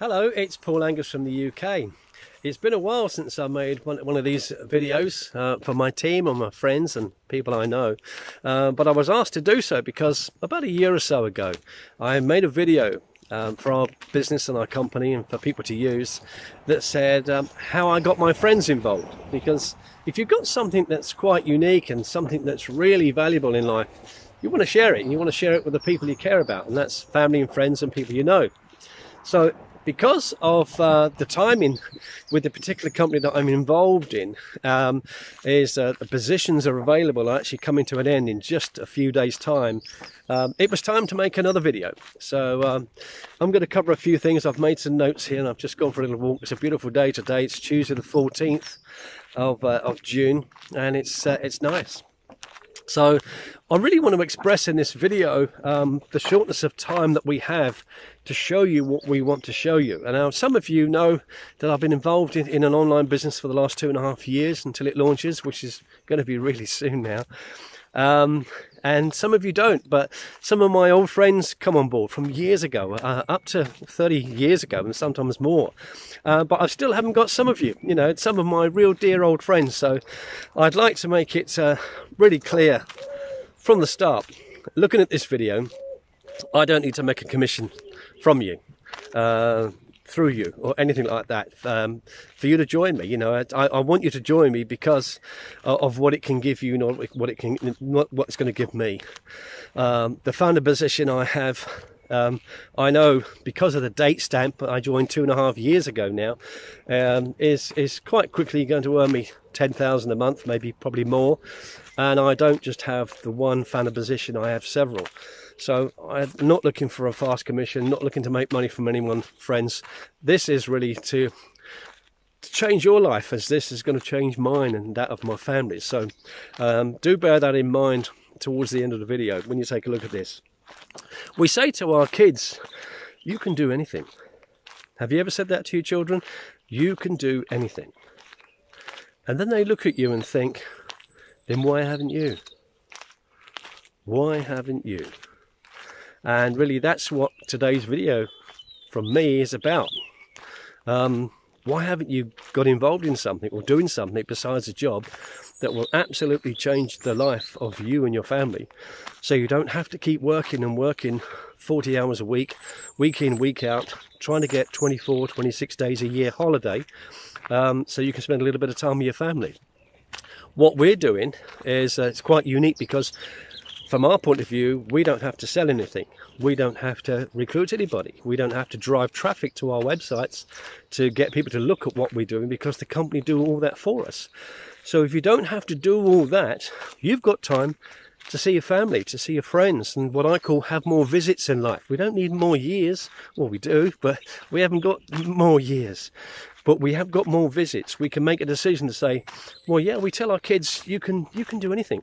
Hello, it's Paul Angus from the UK. It's been a while since I made one of these videos for my team and my friends and people I know, but I was asked to do so because about a year or so ago I made a video for our business and our company and for people to use that said how I got my friends involved. Because if you've got something that's quite unique and something that's really valuable in life, you want to share it, and you want to share it with the people you care about, and that's family and friends and people you know. So because of the timing with the particular company that I'm involved in, the positions are available are actually coming to an end in just a few days' time. It was time to make another video. So I'm going to cover a few things. I've made some notes here and I've just gone for a little walk. It's a beautiful day today. It's Tuesday the 14th of June, and it's nice. So I really want to express in this video the shortness of time that we have to show you what we want to show you. And now some of you know that I've been involved in an online business for the last 2.5 years until it launches, which is going to be really soon now. And some of you don't, but some of my old friends come on board from years ago, up to 30 years ago and sometimes more. But I still haven't got some of you, some of my real dear old friends. So I'd like to make it really clear from the start. Looking at this video, I don't need to make a commission from you, through you or anything like that, for you to join me. I want you to join me because of what it can give you, not what it's going to give me. The founder position I have, I know because of the date stamp I joined 2.5 years ago now, is quite quickly going to earn me 10,000 a month, maybe probably more. And I don't just have the one founder position, I have several. So I'm not looking for a fast commission, not looking to make money from anyone, friends. This is really to change your life, as this is going to change mine and that of my family. So do bear that in mind towards the end of the video when you take a look at this. We say to our kids, you can do anything. Have you ever said that to your children? You can do anything. And then they look at you and think, then why haven't you? Why haven't you? And really that's what today's video from me is about. Why haven't you got involved in something or doing something besides a job that will absolutely change the life of you and your family, so you don't have to keep working and working 40 hours a week, week in, week out, trying to get 24, 26 days a year holiday, so you can spend a little bit of time with your family. What we're doing is it's quite unique because from our point of view, we don't have to sell anything. We don't have to recruit anybody. We don't have to drive traffic to our websites to get people to look at what we're doing, because the company do all that for us. So if you don't have to do all that, you've got time to see your family, to see your friends, and what I call have more visits in life. We don't need more years. Well, we do, but we haven't got more years. But we have got more visits. We can make a decision to say, well, yeah, we tell our kids, you can do anything.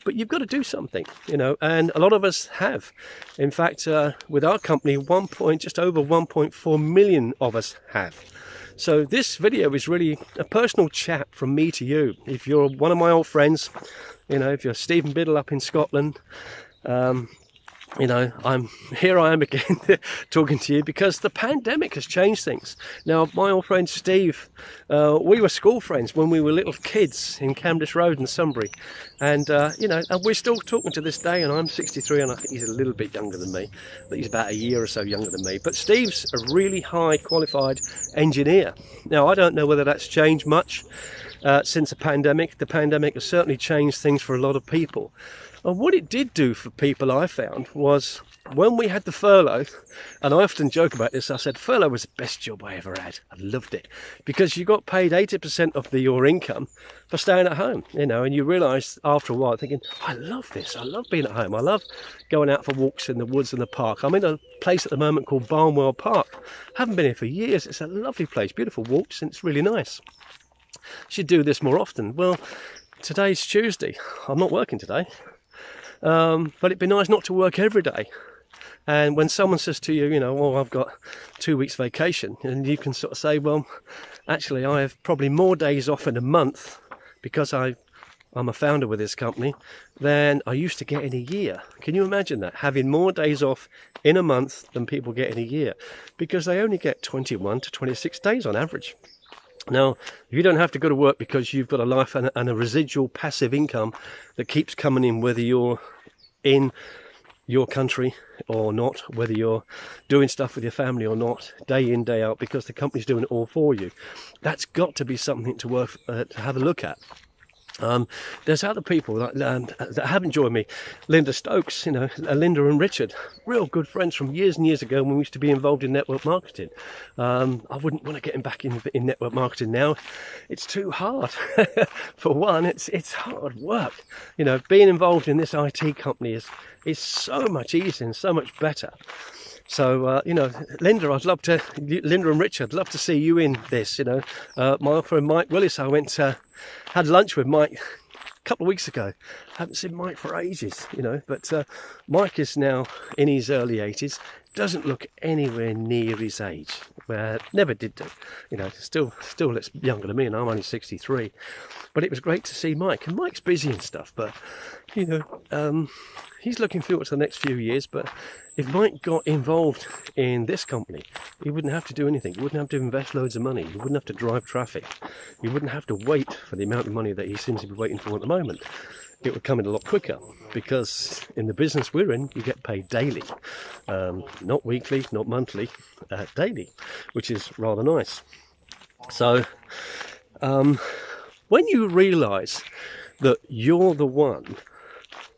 But you've got to do something, and a lot of us have. In fact, with our company, just over 1.4 million of us have. So this video is really a personal chat from me to you. If you're one of my old friends, if you're Stephen Biddle up in Scotland, here I am again talking to you because the pandemic has changed things. Now, my old friend Steve, we were school friends when we were little kids in Camdish Road in Sunbury, and and we're still talking to this day. And I'm 63, and I think he's a little bit younger than me. I think he's about a year or so younger than me. But Steve's a really high qualified engineer. Now, I don't know whether that's changed much since the pandemic. The pandemic has certainly changed things for a lot of people. And what it did do for people, I found, was when we had the furlough, and I often joke about this, I said furlough was the best job I ever had. I loved it because you got paid 80% of your income for staying at home, and you realise after a while thinking, I love this, I love being at home, I love going out for walks in the woods and the park. I'm in a place at the moment called Barnwell Park. Haven't been here for years. It's a lovely place, beautiful walks, and it's really nice. Should do this more often. Well, today's Tuesday. I'm not working today. But it'd be nice not to work every day. And when someone says to you, well, I've got 2 weeks vacation, and you can sort of say, well, actually I have probably more days off in a month because I I'm a founder with this company, than I used to get in a year. Can you imagine that? Having more days off in a month than people get in a year, because they only get 21 to 26 days on average. Now, if you don't have to go to work because you've got a life and a residual passive income that keeps coming in, whether you're in your country or not, whether you're doing stuff with your family or not, day in, day out, because the company's doing it all for you, that's got to be something to work to have a look at. There's other people that haven't joined me. Linda Stokes, Linda and Richard, real good friends from years and years ago when we used to be involved in network marketing. I wouldn't want to get back in network marketing now. It's too hard. For one, it's hard work. Being involved in this IT company is so much easier and so much better. So, Linda and Richard, I'd love to see you in this. My friend Mike Willis, I went had lunch with Mike a couple of weeks ago. Haven't seen Mike for ages, but Mike is now in his early 80s, doesn't look anywhere near his age. Never did do. Still looks younger than me, and I'm only 63. But it was great to see Mike, and Mike's busy and stuff, but he's looking forward to the next few years. But if Mike got involved in this company, he wouldn't have to do anything. He wouldn't have to invest loads of money. He wouldn't have to drive traffic. He wouldn't have to wait for the amount of money that he seems to be waiting for at the moment. It would come in a lot quicker, because in the business we're in, you get paid daily. Not weekly, not monthly, daily, which is rather nice. So when you realise that you're the one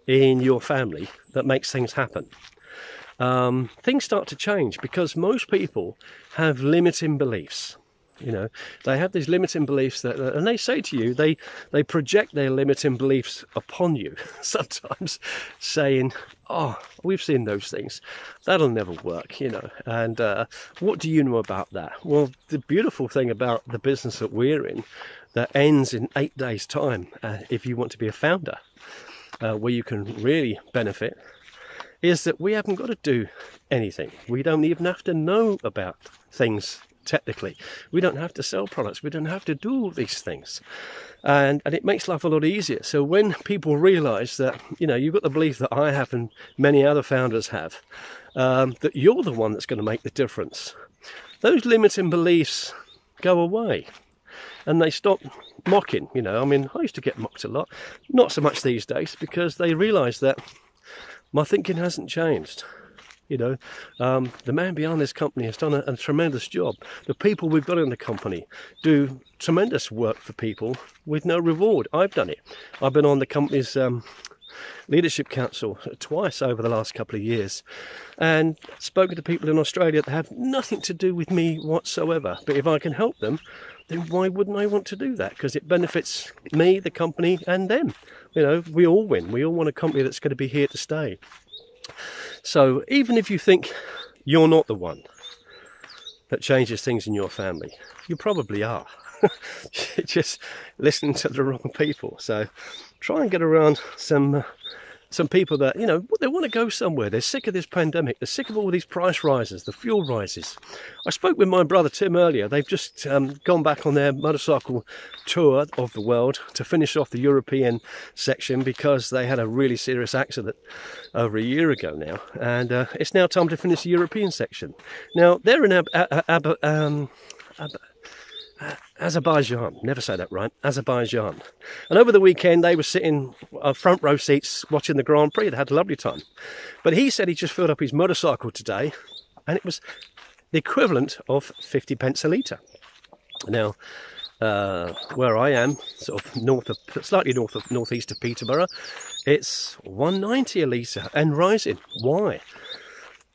in your family that makes things happen, things start to change, because most people have limiting beliefs. They have these limiting beliefs and they say to you, they project their limiting beliefs upon you, sometimes saying, oh, we've seen those things, that'll never work, and what do you know about that? Well, the beautiful thing about the business that we're in, that ends in 8 days' time, if you want to be a founder, where you can really benefit, is that we haven't got to do anything. We don't even have to know about things technically. We don't have to sell products. We don't have to do all these things. And it makes life a lot easier. So when people realise that, you've got the belief that I have and many other founders have, that you're the one that's going to make the difference, those limiting beliefs go away. And they stop mocking. I used to get mocked a lot. Not so much these days, because they realise that my thinking hasn't changed. The man behind this company has done a tremendous job. The people we've got in the company do tremendous work for people with no reward. I've done it. I've been on the company's leadership council twice over the last couple of years, and spoken to people in Australia that have nothing to do with me whatsoever. But if I can help them, then why wouldn't I want to do that? Because it benefits me, the company, and them. We all win. We all want a company that's going to be here to stay. So even if you think you're not the one that changes things in your family, you probably are. You're just listening to the wrong people. So try and get around some people that, they want to go somewhere. They're sick of this pandemic. They're sick of all these price rises, the fuel rises. I spoke with my brother Tim earlier. They've just gone back on their motorcycle tour of the world to finish off the European section, because they had a really serious accident over a year ago now. And it's now time to finish the European section. Now, they're in Azerbaijan, never say that right, Azerbaijan. And over the weekend they were sitting front row seats watching the Grand Prix. They had a lovely time. But he said he just filled up his motorcycle today, and it was the equivalent of 50 pence a litre. Now, where I am, sort of slightly northeast of Peterborough, it's 190 a litre and rising. Why?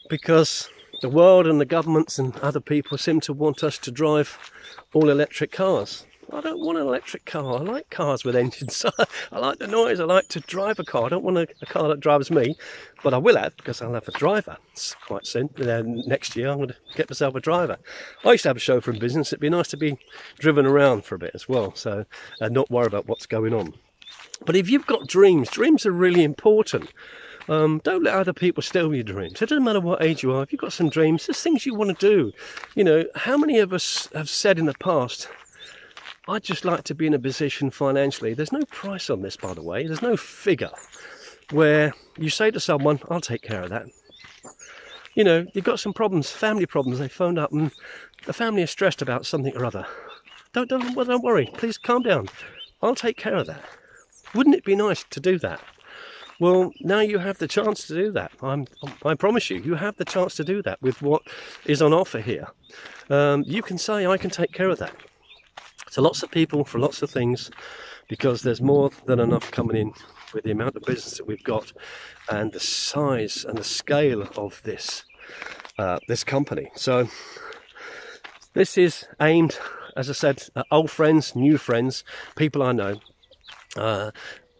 Because the world and the governments and other people seem to want us to drive all electric cars. I don't want an electric car. I like cars with engines. I like the noise. I like to drive a car. I don't want a car that drives me, but I will have, because I'll have a driver. It's quite soon. Next year I'm going to get myself a driver. I used to have a chauffeur in business. It'd be nice to be driven around for a bit as well, so not worry about what's going on. But if you've got dreams are really important. Don't let other people steal your dreams. It doesn't matter what age you are. If you've got some dreams, there's things you want to do. How many of us have said in the past, I'd just like to be in a position financially. There's no price on this, by the way. There's no figure where you say to someone, I'll take care of that. You know, you've got some problems, family problems. They phoned up and the family is stressed about something or other. Don't worry. Please calm down. I'll take care of that. Wouldn't it be nice to do that? Well, now you have the chance to do that. I promise you have the chance to do that with what is on offer here. You can say, I can take care of that. So lots of people for lots of things, because there's more than enough coming in with the amount of business that we've got and the size and the scale of this this company. So this is aimed, as I said, at old friends, new friends, people I know,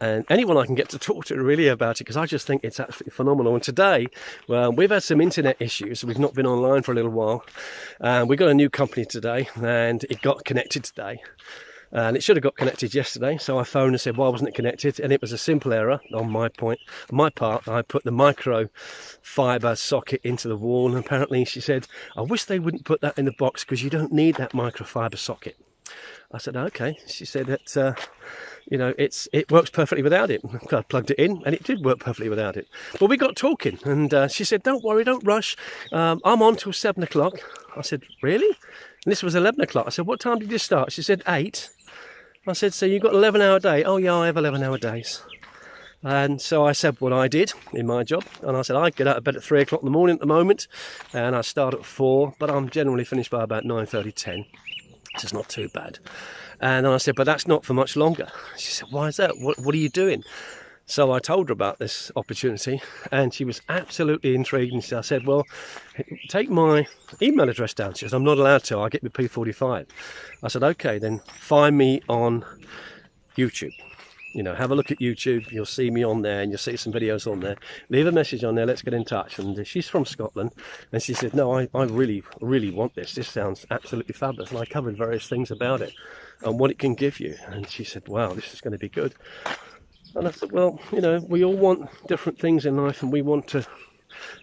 and anyone I can get to talk to really about it, because I just think it's absolutely phenomenal. And today, well, we've had some internet issues. We've not been online for a little while. We got a new company today, and it got connected today. And it should have got connected yesterday. So I phoned and said, why wasn't it connected? And it was a simple error on my part. I put the microfiber socket into the wall. And apparently she said, I wish they wouldn't put that in the box because you don't need that microfiber socket. I said, okay. She said that, you know, it works perfectly without it. I plugged it in and it did work perfectly without it. But we got talking and she said, don't worry, don't rush. I'm on till 7 o'clock. I said, really? And this was 11 o'clock. I said, what time did you start? She said, 8. I said, so you've got an 11-hour day? Oh, yeah, I have 11-hour days. And so I said what I did in my job. And I said, I get out of bed at 3 o'clock in the morning at the moment. And I start at 4, but I'm generally finished by about 9:30, 10. It's just not too bad. And then I said, but that's not for much longer. She said, why is that? What are you doing? So I told her about this opportunity and she was absolutely intrigued. And I said, well, take my email address down. She said, I'm not allowed to. I get my P45. I said, okay, then find me on YouTube. You know, have a look at YouTube. You'll see me on there and you'll see some videos on there. Leave a message on there. Let's get in touch. And she's from Scotland. And she said, no, I really, really want this. This sounds absolutely fabulous. And I covered various things about it and what it can give you. And she said, wow, this is going to be good. And I said, well, you know, we all want different things in life and we want to,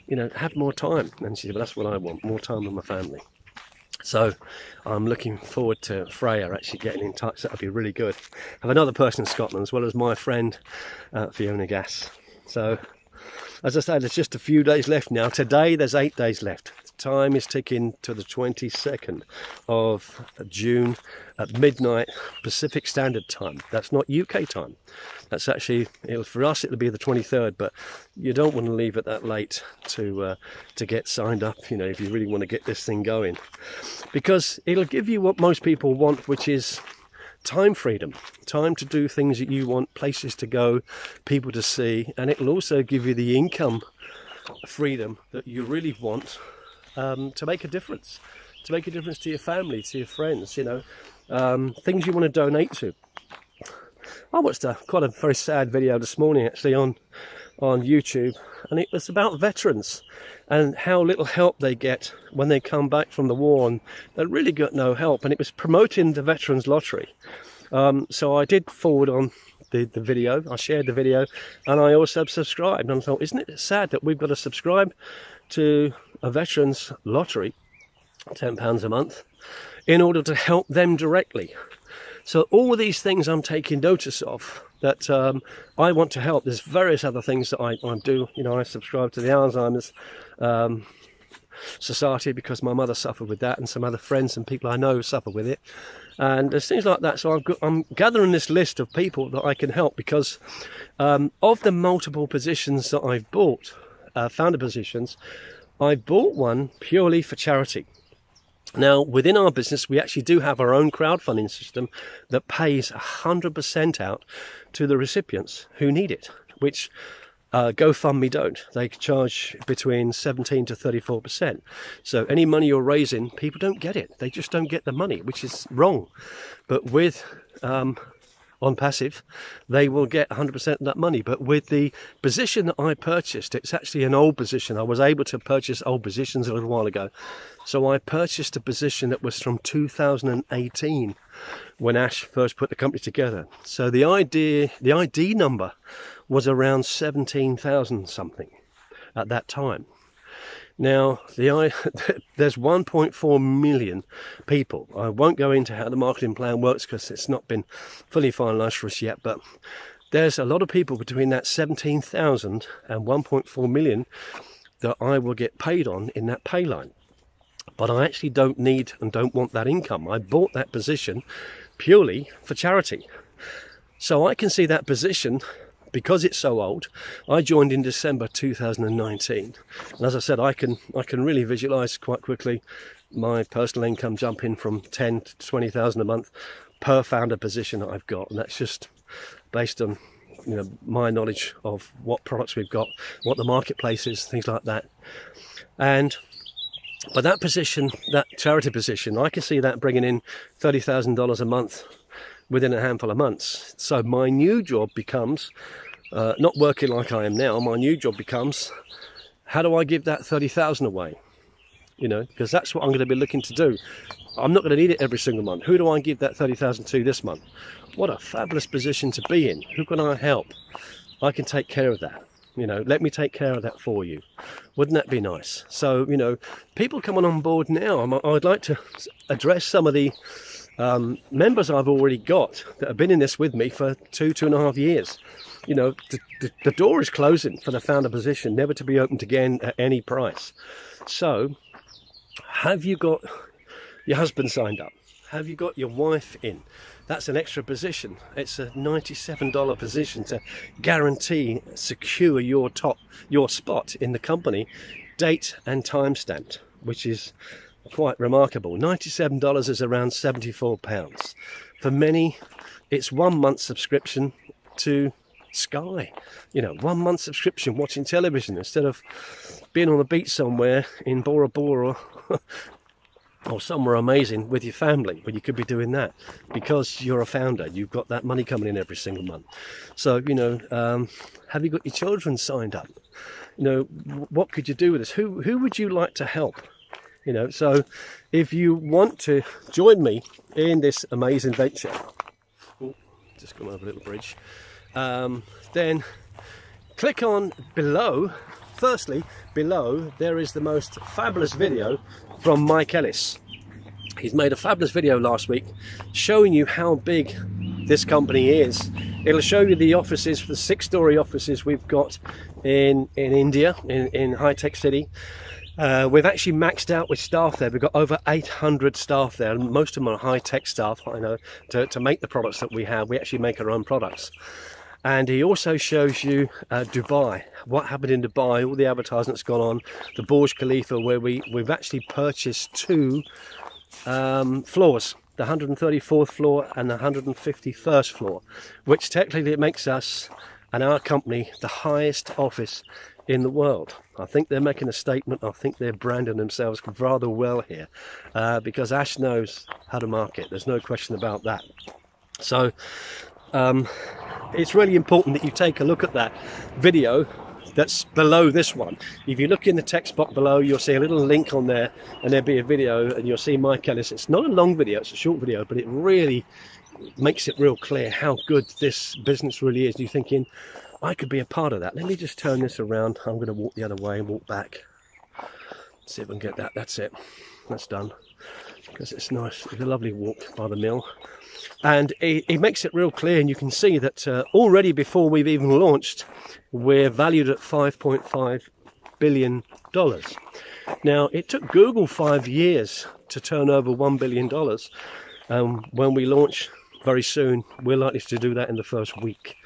you know, have more time. And she said, well, that's what I want, more time with my family. So I'm looking forward to Freya actually getting in touch. That would be really good. I have another person in Scotland as well as my friend Fiona Gass. So as I said, there's just a few days left now. Today there's 8 days left. Time is ticking to the 22nd of June at midnight Pacific Standard Time. That's not UK time. That's actually, for us it'll be the 23rd, but you don't want to leave it that late to get signed up, you know, if you really want to get this thing going. Because it'll give you what most people want, which is time freedom, time to do things that you want, places to go, people to see, and it'll also give you the income freedom that you really want. To make a difference to your family, to your friends, you know, things you want to donate to. I watched quite a very sad video this morning actually on YouTube, and it was about veterans and how little help they get when they come back from the war, and they really got no help, and it was promoting the Veterans Lottery. So I did forward on the video, I shared the video, and I also subscribed, and I thought, isn't it sad that we've got to subscribe to a veterans lottery, £10 a month, in order to help them directly. So all of these things I'm taking notice of that I want to help. There's various other things that I do. You know, I subscribe to the Alzheimer's Society because my mother suffered with that, and some other friends and people I know suffer with it. And there's things like that. So I'm gathering this list of people that I can help because of the multiple positions that I've bought, founder positions, I bought one purely for charity. Now, within our business, we actually do have our own crowdfunding system that pays 100% out to the recipients who need it, which GoFundMe don't. They charge between 17 to 34%. So any money you're raising, people don't get it. They just don't get the money, which is wrong. But with on passive, they will get 100% of that money. But with the position that I purchased, it's actually an old position. I was able to purchase old positions a little while ago. So I purchased a position that was from 2018 when Ash first put the company together. So the ID number was around 17,000 something at that time. Now, there's 1.4 million people. I won't go into how the marketing plan works because it's not been fully finalised for us yet, but there's a lot of people between that 17,000 and 1.4 million that I will get paid on in that pay line. But I actually don't need and don't want that income. I bought that position purely for charity. So I can see that position. Because it's so old, I joined in December 2019, and as I said, I can really visualize quite quickly my personal income jumping from 10 to 20,000 a month per founder position that I've got, and that's just based on my knowledge of what products we've got, what the marketplace is, things like that. And but that position, that charity position, I can see that bringing in $30,000 a month within a handful of months. So my new job becomes not working like I am now. My new job becomes, how do I give that 30,000 away? Because that's what I'm going to be looking to do. I'm not going to need it every single month. Who do I give that 30,000 to this month? What a fabulous position to be in. Who can I help? I can take care of that. Let me take care of that for you. Wouldn't that be nice? So, people coming on board now, I'd like to address some of the members I've already got that have been in this with me for 2.5 years. The door is closing for the founder position, never to be opened again at any price. So, have you got your husband signed up? Have you got your wife in? That's an extra position. It's a $97 position to guarantee, secure your spot in the company, date and time stamped, which is quite remarkable. $97 is around £74. For many, it's 1 month subscription to Sky. 1 month subscription watching television instead of being on the beach somewhere in Bora Bora or somewhere amazing with your family, but you could be doing that because you're a founder. You've got that money coming in every single month. So, have you got your children signed up? What could you do with this? Who would you like to help? So if you want to join me in this amazing venture, just come over a little bridge, then click on below. Firstly, below there is the most fabulous video from Mike Ellis. He's made a fabulous video last week showing you how big this company is. It'll show you the offices, the 6-story offices we've got in India, in high-tech city. We've actually maxed out with staff there. We've got over 800 staff there, and most of them are high-tech staff, I know, to make the products that we have. We actually make our own products. And he also shows you Dubai, what happened in Dubai, all the advertising that's gone on, the Burj Khalifa, where we've actually purchased 2 floors, the 134th floor and the 151st floor, which technically makes us and our company the highest office in the world. I think they're making a statement. I think they're branding themselves rather well here, because Ash knows how to market. There's no question about that. So it's really important that you take a look at that video that's below this one. If you look in the text box below, you'll see a little link on there, and there'll be a video, and you'll see Mike Ellis. It's not a long video, it's a short video, but it really makes it real clear how good this business really is. You're thinking, I could be a part of that. Let me just turn this around. I'm going to walk the other way and walk back. See if I can get that. That's it. That's done. Because it's nice. It's a lovely walk by the mill. And it makes it real clear, and you can see that already before we've even launched, we're valued at $5.5 billion. Now, it took Google 5 years to turn over $1 billion. When we launch very soon, we're likely to do that in the first week.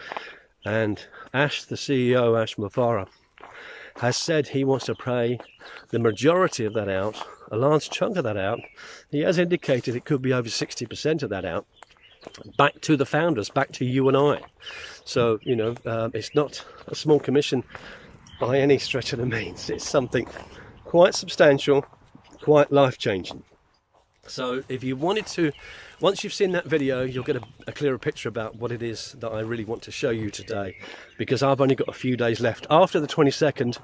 And Ash, the CEO, Ash Mafara, has said he wants to pay the majority of that out, a large chunk of that out. He has indicated it could be over 60% of that out, back to the founders, back to you and I. So, you know, it's not a small commission by any stretch of the means. It's something quite substantial, quite life-changing. So if you wanted to, once you've seen that video, you'll get a clearer picture about what it is that I really want to show you today, because I've only got a few days left. After the 22nd,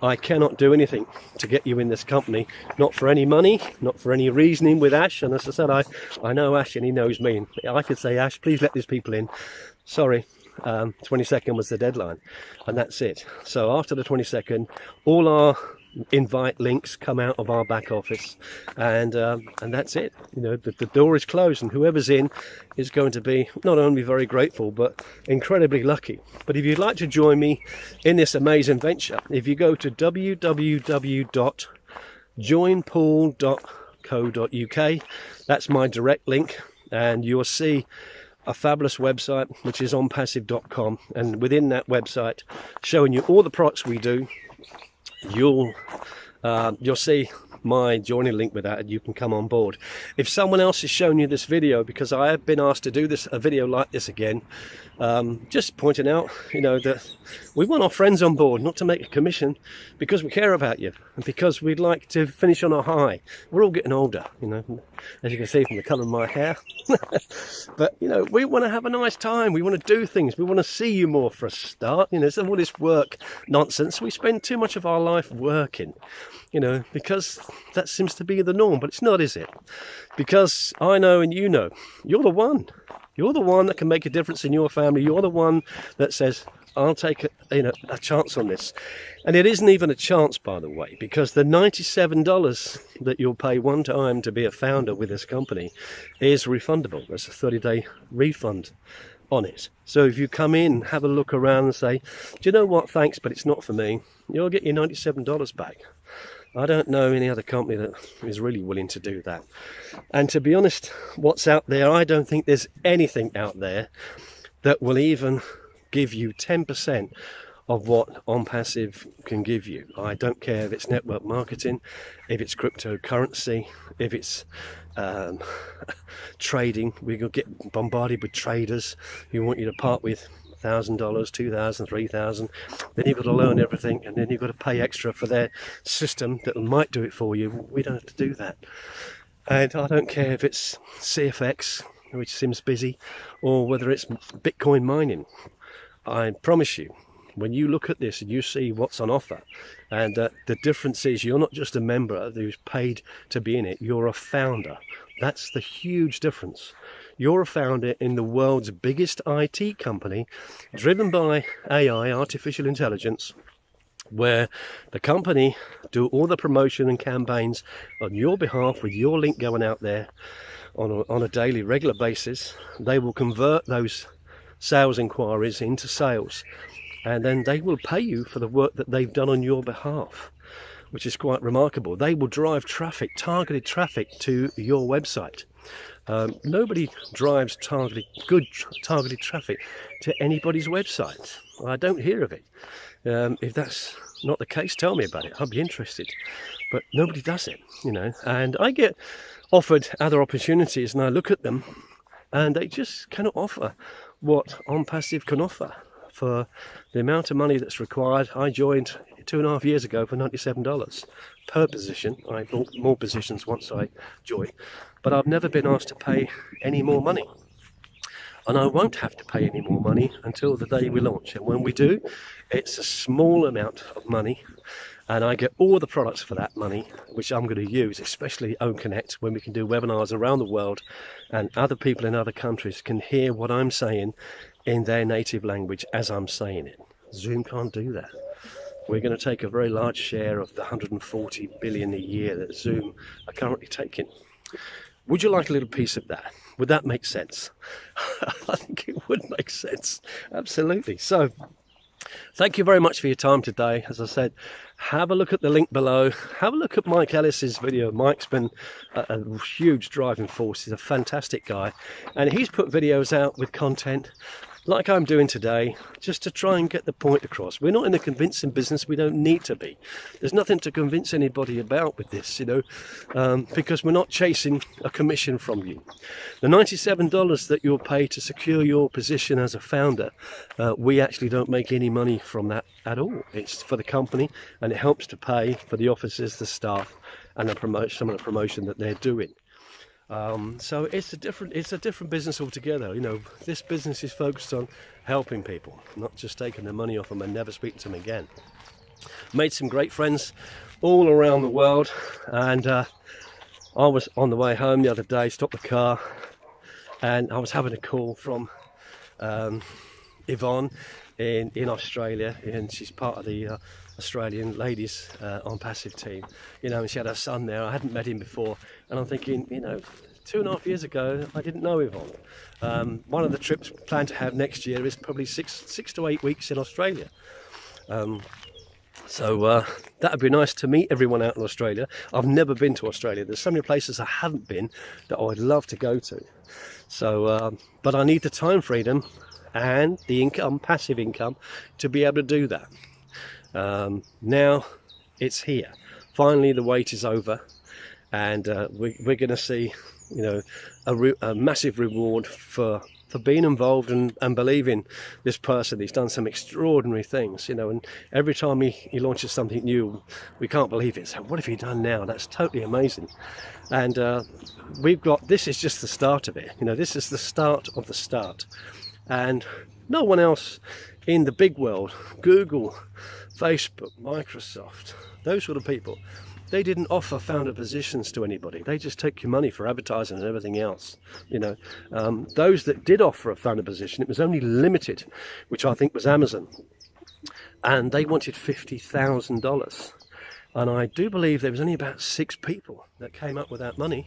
I cannot do anything to get you in this company, not for any money, not for any reasoning with Ash. And as I said, I know Ash and he knows me. I could say, Ash, please let these people in. Sorry, 22nd was the deadline, and that's it. So after the 22nd, all our invite links come out of our back office, and that's it. You know, the door is closed, and whoever's in is going to be not only very grateful but incredibly lucky. But if you'd like to join me in this amazing venture, if you go to www.joinpool.co.uk, that's my direct link, and you'll see a fabulous website which is onpassive.com, and within that website, showing you all the products we do, you'll see my joining link with that, and you can come on board. If someone else has shown you this video, because I have been asked to do a video like this again, just pointing out, you know, that we want our friends on board, not to make a commission, because we care about you and because we'd like to finish on a high. We're all getting older, you know, as you can see from the colour of my hair. But you know, we want to have a nice time, we want to do things, we want to see you more for a start. You know, so all this work nonsense, we spend too much of our life working, you know, because that seems to be the norm, but it's not, is it? Because I know, and you know, you're the one that can make a difference in your family. You're the one that says, I'll take a chance on this. And it isn't even a chance, by the way, because the $97 that you'll pay one time to be a founder with this company is refundable. There's a 30-day refund on it. So if you come in, have a look around and say, do you know what, thanks, but it's not for me, you'll get your $97 back. I don't know any other company that is really willing to do that. And to be honest, what's out there, I don't think there's anything out there that will even give you 10% of what OnPassive can give you. I don't care if it's network marketing, if it's cryptocurrency, if it's trading. We will get bombarded with traders who want you to part with $1,000, $2,000, $3,000. Then you've got to learn everything, and then you've got to pay extra for their system that might do it for you. We don't have to do that. And I don't care if it's CFX, which seems busy, or whether it's Bitcoin mining. I promise you, when you look at this and you see what's on offer, and the difference is you're not just a member who's paid to be in it, you're a founder. That's the huge difference. You're a founder in the world's biggest IT company, driven by AI, artificial intelligence, where the company do all the promotion and campaigns on your behalf with your link going out there on a daily, regular basis. They will convert those sales inquiries into sales, and then they will pay you for the work that they've done on your behalf, which is quite remarkable. They will drive traffic, targeted traffic to your website. Nobody drives good targeted traffic to anybody's website. I don't hear of it. If that's not the case, tell me about it. I'll be interested. But nobody does it, you know. And I get offered other opportunities, and I look at them, and they just cannot offer what OnPassive can offer for the amount of money that's required. I joined 2.5 years ago for $97 per position. I bought more positions once I joined, but I've never been asked to pay any more money. And I won't have to pay any more money until the day we launch. And when we do, it's a small amount of money, and I get all the products for that money, which I'm going to use, especially OwnConnect, when we can do webinars around the world, and other people in other countries can hear what I'm saying in their native language as I'm saying it. Zoom can't do that. We're going to take a very large share of the 140 billion a year that Zoom are currently taking. Would you like a little piece of that? Would that make sense? I think it would make sense. Absolutely. So thank you very much for your time today. As I said, have a look at the link below. Have a look at Mike Ellis's video. Mike's been a huge driving force. He's a fantastic guy, and he's put videos out with content like I'm doing today, just to try and get the point across. We're not in the convincing business. We don't need to be. There's nothing to convince anybody about with this, you know, because we're not chasing a commission from you. The $97 that you'll pay to secure your position as a founder, we actually don't make any money from that at all. It's for the company, and it helps to pay for the officers, the staff, and some of the promotion that they're doing. So it's a different business altogether. You know, this business is focused on helping people, not just taking their money off them and never speaking to them again. Made some great friends all around the world, and I was on the way home the other day, stopped the car, and I was having a call from Yvonne in Australia, and she's part of the Australian ladies on passive team, you know, and she had her son there. I hadn't met him before, and I'm thinking, you know, 2.5 years ago, I didn't know Yvonne. One of the trips planned to have next year is probably six to 8 weeks in Australia. So that would be nice to meet everyone out in Australia. I've never been to Australia. There's so many places I haven't been that I'd love to go to. So, but I need the time freedom and the income, passive income, to be able to do that. Now it's here. Finally, the wait is over, and we're going to see, you know, a massive reward for being involved and believing this person. He's done some extraordinary things, you know, and every time he launches something new, we can't believe it. So what have he done now? That's totally amazing. And this is just the start of it. You know, this is the start of the start. And no one else in the big world, Google, Facebook, Microsoft, those sort of people, they didn't offer founder positions to anybody. They just take your money for advertising and everything else. You know, those that did offer a founder position, it was only limited, which I think was Amazon, and they wanted $50,000. And I do believe there was only about 6 people that came up with that money.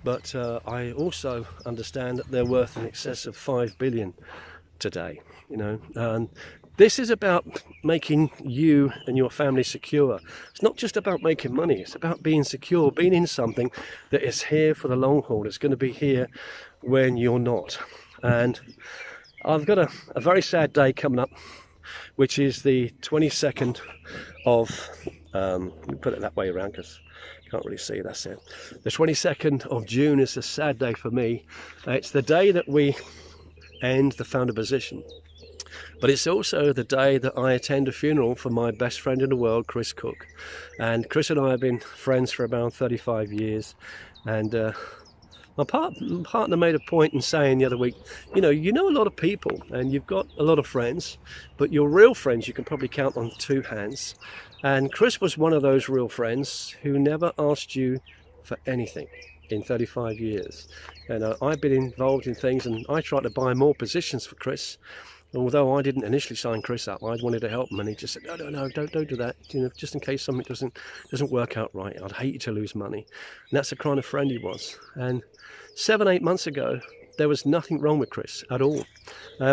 But I also understand that they're worth in excess of 5 billion today. You know, and this is about making you and your family secure. It's not just about making money. It's about being secure, being in something that is here for the long haul. It's going to be here when you're not. And I've got a very sad day coming up, which is the 22nd of, let me put it that way around because I can't really see, that's it. The 22nd of June is a sad day for me. It's the day that we end the founder position. But it's also the day that I attend a funeral for my best friend in the world, Chris Cook. And Chris and I have been friends for about 35 years. And my partner made a point in saying the other week, you know a lot of people and you've got a lot of friends, but your real friends you can probably count on 2 hands. And Chris was one of those real friends who never asked you for anything in 35 years. And I've been involved in things, and I tried to buy more positions for Chris. Although I didn't initially sign Chris up, I wanted to help him, and he just said, no, don't do that. You know, just in case something doesn't work out right. I'd hate you to lose money. And that's the kind of friend he was. And 7-8 months ago, there was nothing wrong with Chris at all.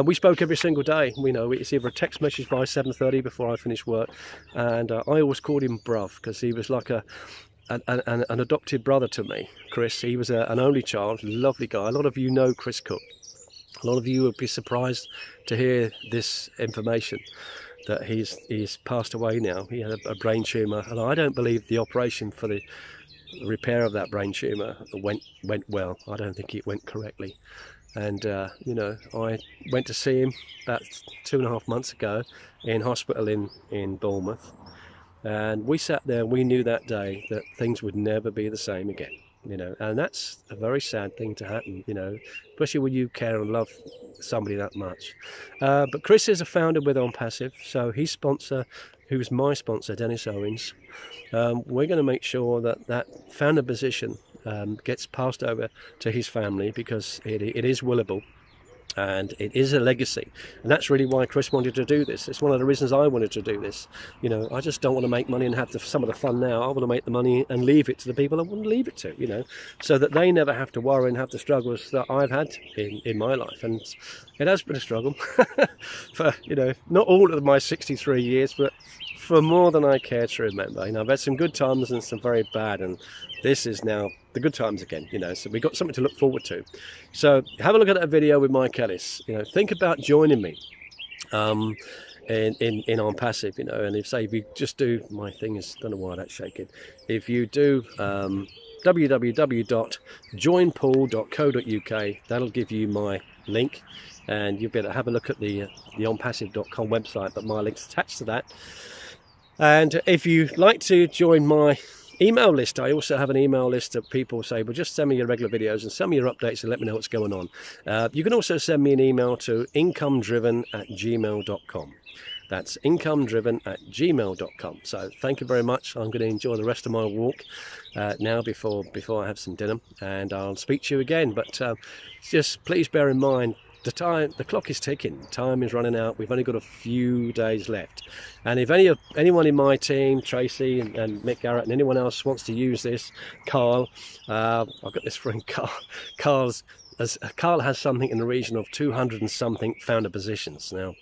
We spoke every single day. We know it's either a text message by 7:30 before I finished work, and I always called him bruv because he was like an adopted brother to me. Chris, he was an only child, lovely guy. A lot of you know Chris Cook. A lot of you would be surprised to hear this information, that he's passed away now. He had a brain tumour, and I don't believe the operation for the repair of that brain tumour went well. I don't think it went correctly. And you know, I went to see him about 2.5 months ago in hospital in Bournemouth, and we sat there and we knew that day that things would never be the same again. You know, and that's a very sad thing to happen, you know, especially when you care and love somebody that much. But Chris is a founder with On Passive, so his sponsor, who's my sponsor, Dennis Owens, we're going to make sure that founder position gets passed over to his family, because it is willable. And it is a legacy, and that's really why Chris wanted to do this. It's one of the reasons I wanted to do this. You know, I just don't want to make money and have some of the fun now. I want to make the money and leave it to the people I want to leave it to, you know, so that they never have to worry and have the struggles that I've had in my life. And it has been a struggle for, you know, not all of my 63 years, but for more than I care to remember. You know, I've had some good times and some very bad, and this is now the good times again, you know, so we've got something to look forward to. So have a look at that video with Mike Ellis. You know, think about joining me in On Passive, you know, and if you just do, my thing is, don't know why that's shaking, if you do www.joinpool.co.uk, that'll give you my link, and you'll be able to have a look at the onpassive.com website, but my link's attached to that. And if you'd like to join my email list, I also have an email list of people say, well, just send me your regular videos and send me your updates and let me know what's going on. You can also send me an email to incomedriven@gmail.com. That's incomedriven@gmail.com. So thank you very much. I'm going to enjoy the rest of my walk now before I have some dinner, and I'll speak to you again. But just please bear in mind, the clock is ticking. Time is running out. We've only got a few days left. And if anyone in my team, Tracy and Mick Garrett and anyone else wants to use this, Carl, I've got this friend Carl has something in the region of 200 and something founder positions now.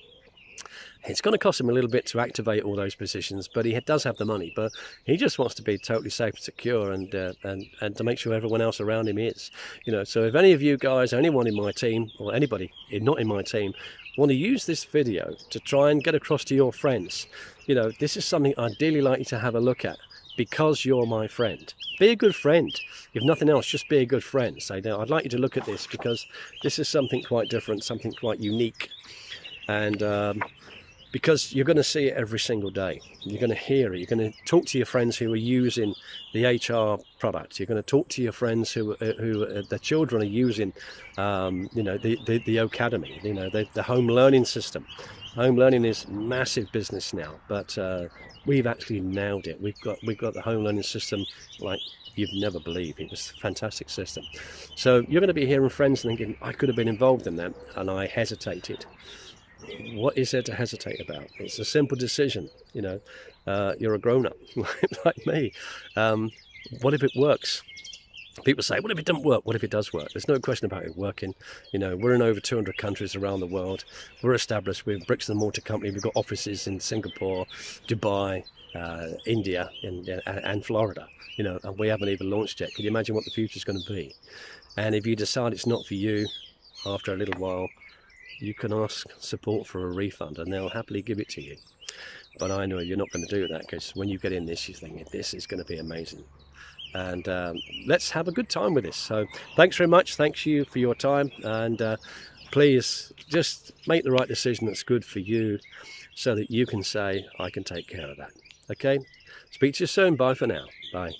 It's going to cost him a little bit to activate all those positions, but he does have the money. But he just wants to be totally safe and secure, and to make sure everyone else around him is. So if any of you guys, or anyone in my team, or anybody not in my team, want to use this video to try and get across to your friends, this is something I'd really like you to have a look at, because you're my friend. Be a good friend. If nothing else, just be a good friend. Say, no, I'd like you to look at this, because this is something quite different, something quite unique, and because you're going to see it every single day. You're going to hear it. You're going to talk to your friends who are using the HR product. You're going to talk to your friends who their children are using, the academy, the home learning system. Home learning is massive business now, but we've actually nailed it. We've got the home learning system like you'd never believe. It was a fantastic system. So you're going to be hearing friends thinking, I could have been involved in that, and I hesitated. What is there to hesitate about? It's a simple decision. You're a grown-up like me. What if it works? People say, what if it doesn't work? What if it does work? There's no question about it working. We're in over 200 countries around the world. We're established. We're a bricks and mortar company. We've got offices in Singapore, Dubai, India, and Florida. And we haven't even launched yet. Can you imagine what the future is going to be? And if you decide it's not for you, after a little while, you can ask support for a refund, and they'll happily give it to you. But I know you're not going to do that, because when you get in this, you're thinking, this is going to be amazing. And let's have a good time with this. So thanks very much. Thanks you for your time. And please just make the right decision that's good for you, so that you can say, I can take care of that. Okay? Speak to you soon. Bye for now. Bye.